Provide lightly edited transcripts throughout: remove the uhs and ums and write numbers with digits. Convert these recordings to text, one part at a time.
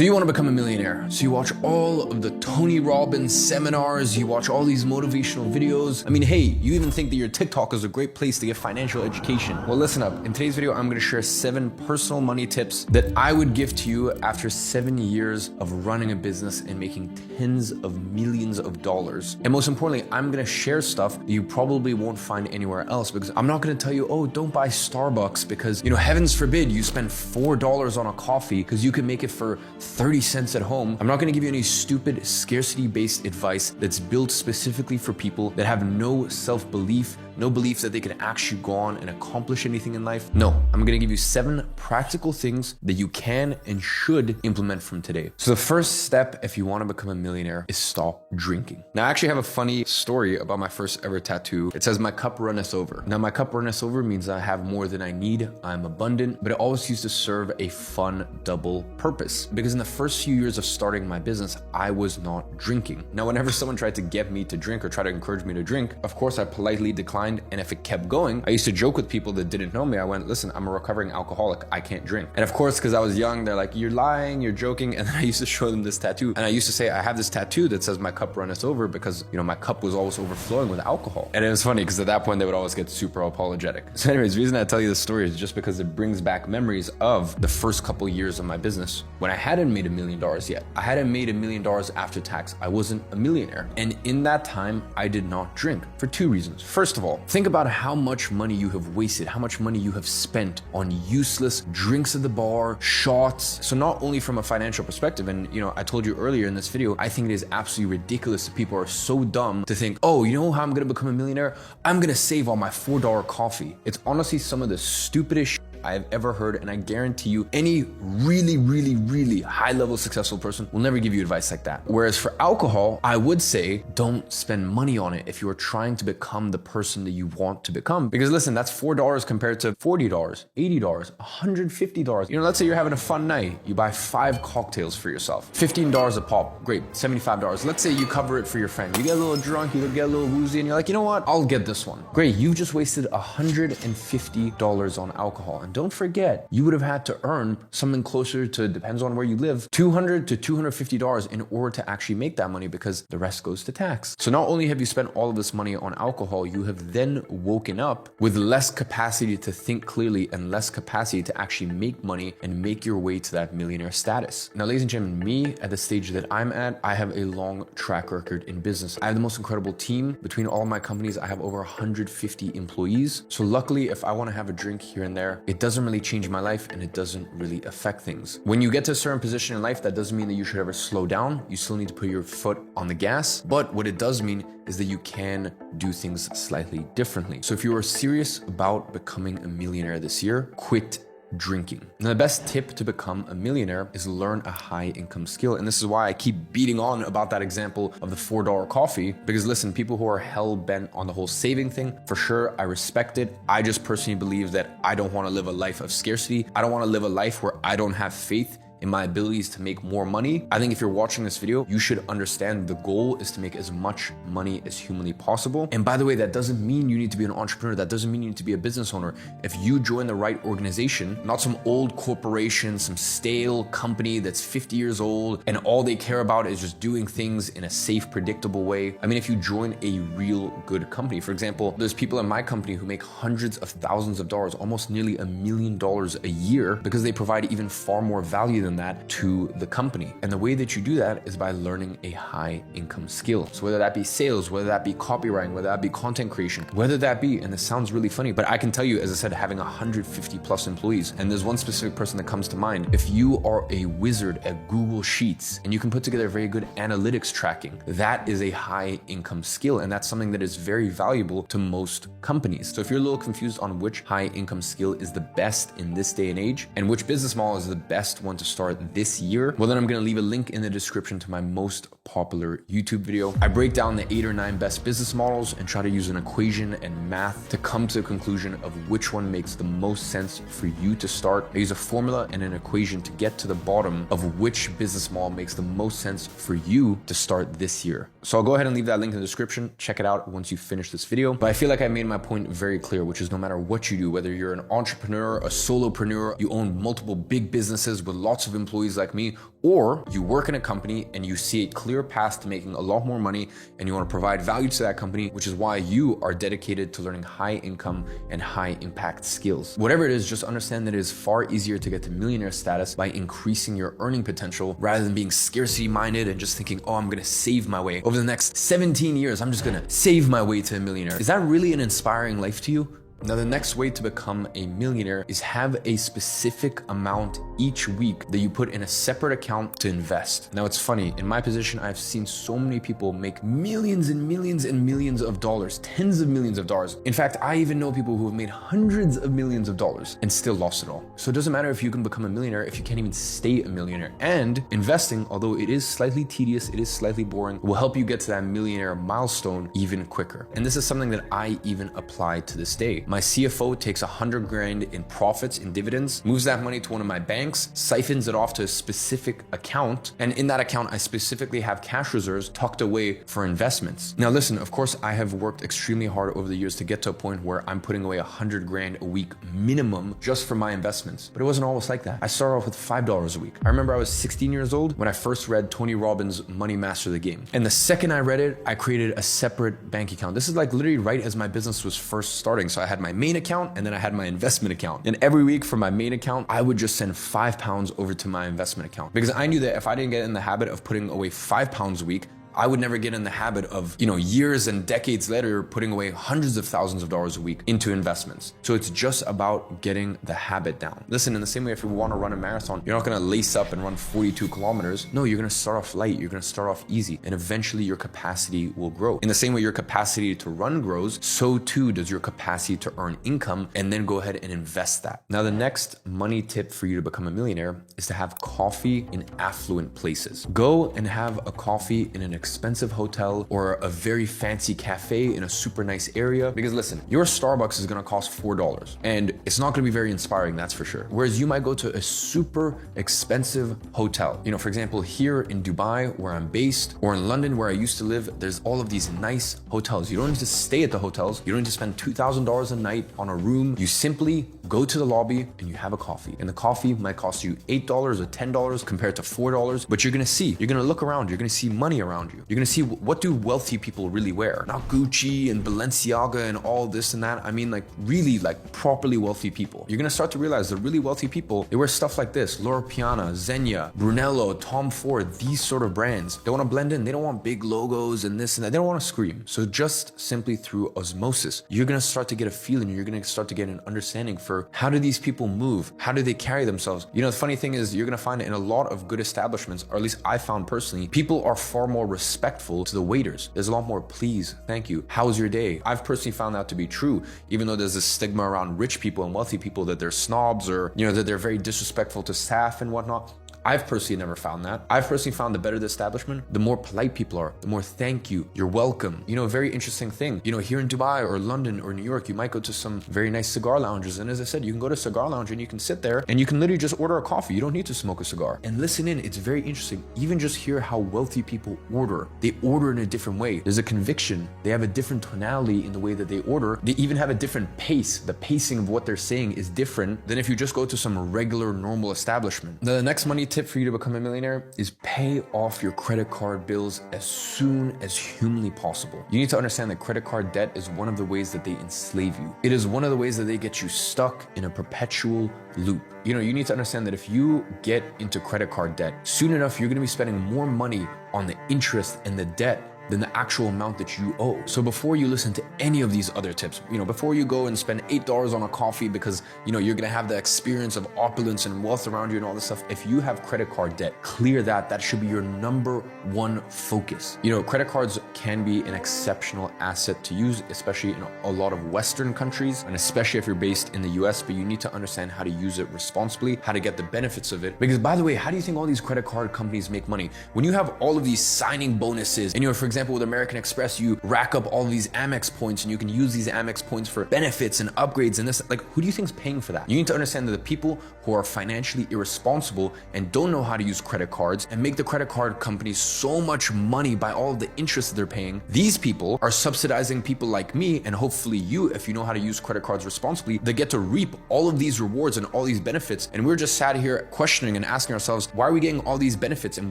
So you want to become a millionaire. So you watch all of the Tony Robbins seminars, you watch all these motivational videos. I mean, hey, you even think that your TikTok is a great place to get financial education. Well, listen up. In today's video, I'm going to share 7 personal money tips that I would give to you after 7 years of running a business and making tens of millions of dollars. And most importantly, I'm going to share stuff that you probably won't find anywhere else, because I'm not going to tell you, oh, don't buy Starbucks because, heavens forbid you spend $4 on a coffee because you can make it for 30 cents at home. I'm not going to give you any stupid scarcity-based advice that's built specifically for people that have no self-belief, no belief that they can actually go on and accomplish anything in life. No, I'm going to give you 7 practical things that you can and should implement from today. So the first step if you want to become a millionaire is stop drinking. Now, I actually have a funny story about my first ever tattoo. It says, "My cup runneth over." Now, my cup runneth over means I have more than I need, I'm abundant, but it always used to serve a fun double purpose. Because in the first few years of starting my business, I was not drinking. Now, whenever someone tried to get me to drink or try to encourage me to drink, of course, I politely declined. And if it kept going, I used to joke with people that didn't know me. I went, "Listen, I'm a recovering alcoholic. I can't drink." And of course, because I was young, they're like, "You're lying, you're joking." And then I used to show them this tattoo. And I used to say, "I have this tattoo that says my cup runneth over," because, my cup was always overflowing with alcohol. And it was funny because at that point, they would always get super apologetic. So anyways, the reason I tell you this story is just because it brings back memories of the first couple years of my business when I hadn't made $1 million yet. I hadn't made $1 million after tax. I wasn't a millionaire. And in that time, I did not drink for 2 reasons. First of all, think about how much money you have wasted, how much money you have spent on useless drinks at the bar, shots. So not only from a financial perspective, and I told you earlier in this video, I think it is absolutely ridiculous that people are so dumb to think, oh, you know how I'm gonna become a millionaire? I'm gonna save on my $4 coffee. It's honestly some of the stupidest shit I've ever heard, and I guarantee you any really high-level successful person will never give you advice like that. Whereas for alcohol, I would say don't spend money on it if you are trying to become the person that you want to become. Because listen, that's $4 compared to $40, $80, $150. Let's say you're having a fun night. You buy 5 cocktails for yourself. $15 a pop, great, $75. Let's say you cover it for your friend. You get a little drunk, you get a little woozy, and you're like, you know what? I'll get this one. Great, you've just wasted $150 on alcohol. And don't forget, you would have had to earn something closer to, depends on where you live, $200 to $250 in order to actually make that money, because the rest goes to tax. So not only have you spent all of this money on alcohol, you have then woken up with less capacity to think clearly and less capacity to actually make money and make your way to that millionaire status. Now, ladies and gentlemen, me at the stage that I'm at, I have a long track record in business. I have the most incredible team. Between all of my companies, I have over 150 employees. So luckily, if I want to have a drink here and there, it doesn't really change my life and it doesn't really affect things. When you get to a certain position in life, that doesn't mean that you should ever slow down. You still need to put your foot on the gas. But what it does mean is that you can do things slightly differently. So if you are serious about becoming a millionaire this year, quit drinking. Now, the best tip to become a millionaire is learn a high income skill. And this is why I keep beating on about that example of the $4 coffee, because listen, people who are hell bent on the whole saving thing, for sure, I respect it. I just personally believe that I don't want to live a life of scarcity. I don't want to live a life where I don't have faith in my abilities to make more money. I think if you're watching this video, you should understand the goal is to make as much money as humanly possible. And by the way, that doesn't mean you need to be an entrepreneur. That doesn't mean you need to be a business owner. If you join the right organization, not some old corporation, some stale company that's 50 years old and all they care about is just doing things in a safe, predictable way. I mean, if you join a real good company, for example, there's people in my company who make hundreds of thousands of dollars, almost nearly $1 million a year, because they provide even far more value than that to the company. And the way that you do that is by learning a high income skill. So whether that be sales, whether that be copywriting, whether that be content creation, whether that be, and this sounds really funny, but I can tell you, as I said, having 150 plus employees, and there's one specific person that comes to mind. If you are a wizard at Google Sheets and you can put together very good analytics tracking, that is a high income skill. And that's something that is very valuable to most companies. So if you're a little confused on which high income skill is the best in this day and age, and which business model is the best one to start this year, well, then I'm going to leave a link in the description to my most popular YouTube video. I break down the 8 or 9 best business models and try to use an equation and math to come to a conclusion of which one makes the most sense for you to start. I use a formula and an equation to get to the bottom of which business model makes the most sense for you to start this year. So I'll go ahead and leave that link in the description. Check it out once you finish this video. But I feel like I made my point very clear, which is no matter what you do, whether you're an entrepreneur, a solopreneur, you own multiple big businesses with lots of of employees like me, or you work in a company and you see a clear path to making a lot more money and you want to provide value to that company, which is why you are dedicated to learning high income and high impact skills. Whatever it is, just understand that it is far easier to get to millionaire status by increasing your earning potential rather than being scarcity minded and just thinking, oh, I'm going to save my way. Over the next 17 years, I'm just going to save my way to a millionaire. Is that really an inspiring life to you? Now, the next way to become a millionaire is have a specific amount each week that you put in a separate account to invest. Now, it's funny, in my position, I've seen so many people make millions and millions and millions of dollars, tens of millions of dollars. In fact, I even know people who have made hundreds of millions of dollars and still lost it all. So it doesn't matter if you can become a millionaire if you can't even stay a millionaire. And investing, although it is slightly tedious, it is slightly boring, will help you get to that millionaire milestone even quicker. And this is something that I even apply to this day. My CFO takes 100 grand in profits in dividends, moves that money to one of my banks, siphons it off to a specific account, and in that account, I specifically have cash reserves tucked away for investments. Now listen, of course, I have worked extremely hard over the years to get to a point where I'm putting away 100 grand a week minimum just for my investments, but it wasn't always like that. I started off with $5 a week. I remember I was 16 years old when I first read Tony Robbins' Money Master the Game. And the second I read it, I created a separate bank account. This is like literally right as my business was first starting. So I had my main account and then I had my investment account. And every week from my main account, I would just send £5 over to my investment account because I knew that if I didn't get in the habit of putting away £5 a week, I would never get in the habit of, years and decades later, putting away hundreds of thousands of dollars a week into investments. So it's just about getting the habit down. Listen, in the same way, if you want to run a marathon, you're not going to lace up and run 42 kilometers. No, you're going to start off light. You're going to start off easy. And eventually your capacity will grow. In the same way your capacity to run grows, so too does your capacity to earn income and then go ahead and invest that. Now, the next money tip for you to become a millionaire is to have coffee in affluent places. Go and have a coffee in an expensive hotel or a very fancy cafe in a super nice area. Because listen, your Starbucks is gonna cost $4 and it's not gonna be very inspiring, that's for sure. Whereas you might go to a super expensive hotel. For example, here in Dubai, where I'm based, or in London, where I used to live, there's all of these nice hotels. You don't need to stay at the hotels. You don't need to spend $2,000 a night on a room. You simply go to the lobby and you have a coffee. And the coffee might cost you $8 or $10 compared to $4, but you're gonna look around, you're gonna see money around you. You're gonna see what do wealthy people really wear. Not Gucci and Balenciaga and all this and that. I mean really properly wealthy people. You're gonna start to realize the really wealthy people, they wear stuff like this. Loro Piana, Zegna, Brunello, Tom Ford, these sort of brands. They wanna blend in. They don't want big logos and this and that. They don't wanna scream. So just simply through osmosis, you're gonna start to get a feeling, you're gonna start to get an understanding for how do these people move? How do they carry themselves? The funny thing is you're gonna find in a lot of good establishments, or at least I found personally, people are far more respectful to the waiters. There's a lot more please, thank you, how's your day? I've personally found that to be true, even though there's this stigma around rich people and wealthy people that they're snobs or, that they're very disrespectful to staff and whatnot. I've personally never found that. I've personally found the better the establishment, the more polite people are, the more thank you, you're welcome. A very interesting thing, here in Dubai or London or New York, you might go to some very nice cigar lounges. And as I said, you can go to a cigar lounge and you can sit there and you can literally just order a coffee. You don't need to smoke a cigar. And listen in, it's very interesting. Even just hear how wealthy people order. They order in a different way. There's a conviction. They have a different tonality in the way that they order. They even have a different pace. The pacing of what they're saying is different than if you just go to some regular, normal establishment. Now, the next money tip for you to become a millionaire is pay off your credit card bills as soon as humanly possible. You need to understand that credit card debt is one of the ways that they enslave you. It is one of the ways that they get you stuck in a perpetual loop. You need to understand that if you get into credit card debt, soon enough, you're going to be spending more money on the interest and the debt than the actual amount that you owe. So before you listen to any of these other tips, before you go and spend $8 on a coffee because, you're gonna have the experience of opulence and wealth around you and all this stuff, if you have credit card debt, clear that. That should be your number one focus. Credit cards can be an exceptional asset to use, especially in a lot of Western countries, and especially if you're based in the US, but you need to understand how to use it responsibly, how to get the benefits of it. Because by the way, how do you think all these credit card companies make money? When you have all of these signing bonuses and, for example, example, with American Express, you rack up all these Amex points and you can use these Amex points for benefits and upgrades and this. Like, who do you think is paying for that? You need to understand that the people who are financially irresponsible and don't know how to use credit cards and make the credit card companies so much money by all of the interest that they're paying, these people are subsidizing people like me and hopefully you, if you know how to use credit cards responsibly, they get to reap all of these rewards and all these benefits. And we're just sat here questioning and asking ourselves, why are we getting all these benefits and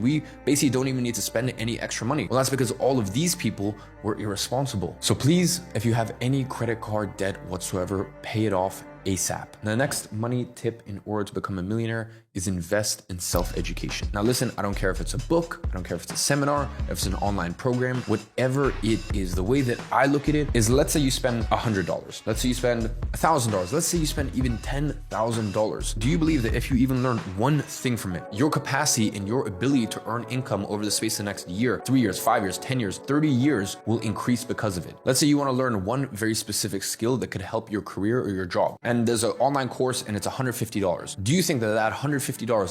we basically don't even need to spend any extra money? Well, that's because all of these people were irresponsible. So please, if you have any credit card debt whatsoever, pay it off ASAP. Now, the next money tip in order to become a millionaire is invest in self-education. Now listen, I don't care if it's a book, I don't care if it's a seminar, if it's an online program, whatever it is, the way that I look at it is, let's say you spend $100. Let's say you spend $1,000. Let's say you spend even $10,000. Do you believe that if you even learn one thing from it, your capacity and your ability to earn income over the space of the next year, 3 years, 5 years, 10 years, 30 years will increase because of it? Let's say you want to learn one very specific skill that could help your career or your job. And there's an online course and it's $150. Do you think that that $150,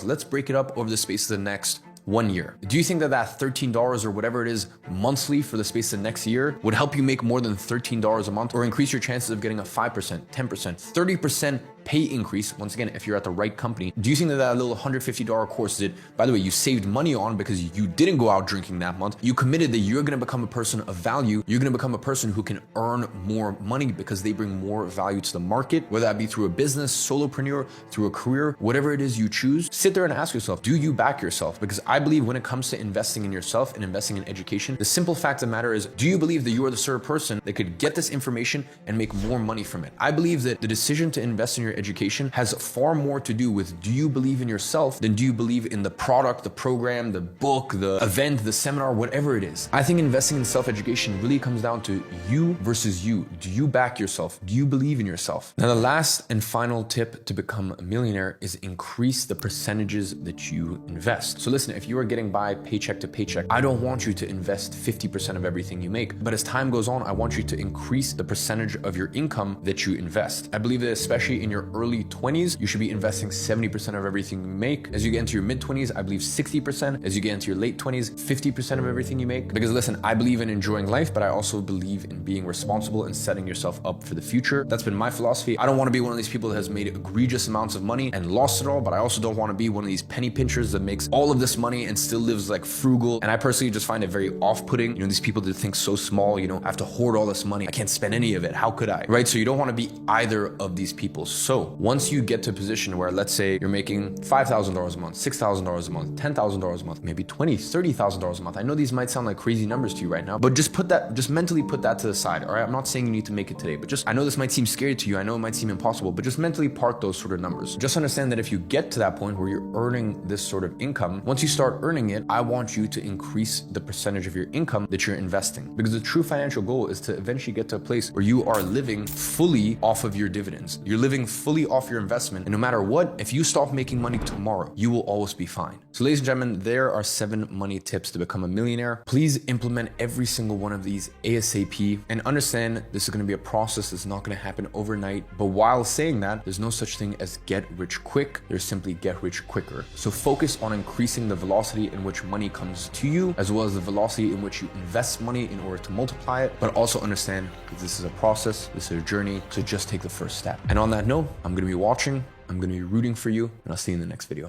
let's break it up over the space of the next 1 year. Do you think that that $13 or whatever it is monthly for the space of the next year would help you make more than $13 a month or increase your chances of getting a 5%, 10%, 30% pay increase, once again, if you're at the right company? Do you think that that little $150 course that, by the way, you saved money on because you didn't go out drinking that month, you committed that you're going to become a person of value, you're going to become a person who can earn more money because they bring more value to the market, whether that be through a business, solopreneur, through a career, whatever it is you choose? Sit there and ask yourself, do you back yourself? Because I believe when it comes to investing in yourself and investing in education, the simple fact of the matter is, do you believe that you are the sort of person that could get this information and make more money from it? I believe that the decision to invest in your education has far more to do with, do you believe in yourself than do you believe in the product, the program, the book, the event, the seminar, whatever it is. I think investing in self-education really comes down to you versus you. Do you back yourself? Do you believe in yourself? Now, the last and final tip to become a millionaire is increase the percentages that you invest. So listen, if you are getting by paycheck to paycheck, I don't want you to invest 50% of everything you make, but as time goes on, I want you to increase the percentage of your income that you invest. I believe that especially in your early 20s, you should be investing 70% of everything you make. As you get into your mid 20s, I believe 60%. As you get into your late 20s, 50% of everything you make. Because listen, I believe in enjoying life, but I also believe in being responsible and setting yourself up for the future. That's been my philosophy. I don't want to be one of these people that has made egregious amounts of money and lost it all, but I also don't want to be one of these penny pinchers that makes all of this money and still lives like frugal. And I personally just find it very off-putting. You know, these people that think so small, you know, I have to hoard all this money, I can't spend any of it, how could I? Right? So you don't want to be either of these people. So once you get to a position where, let's say you're making $5,000 a month, $6,000 a month, $10,000 a month, maybe $20,000, $30,000 a month. I know these might sound like crazy numbers to you right now, but just mentally put that to the side. All right. I'm not saying you need to make it today, but I know this might seem scary to you. I know it might seem impossible, but just mentally park those sort of numbers. Just understand that if you get to that point where you're earning this sort of income, once you start earning it, I want you to increase the percentage of your income that you're investing, because the true financial goal is to eventually get to a place where you are living fully off of your dividends. You're living fully off your investment. And no matter what, if you stop making money tomorrow, you will always be fine. So ladies and gentlemen, there are 7 money tips to become a millionaire. Please implement every single one of these ASAP and understand this is going to be a process that's not going to happen overnight. But while saying that, there's no such thing as get rich quick. There's simply get rich quicker. So focus on increasing the velocity in which money comes to you, as well as the velocity in which you invest money in order to multiply it. But also understand that this is a process, this is a journey. So just take the first step. And on that note, I'm going to be watching, I'm going to be rooting for you, and I'll see you in the next video.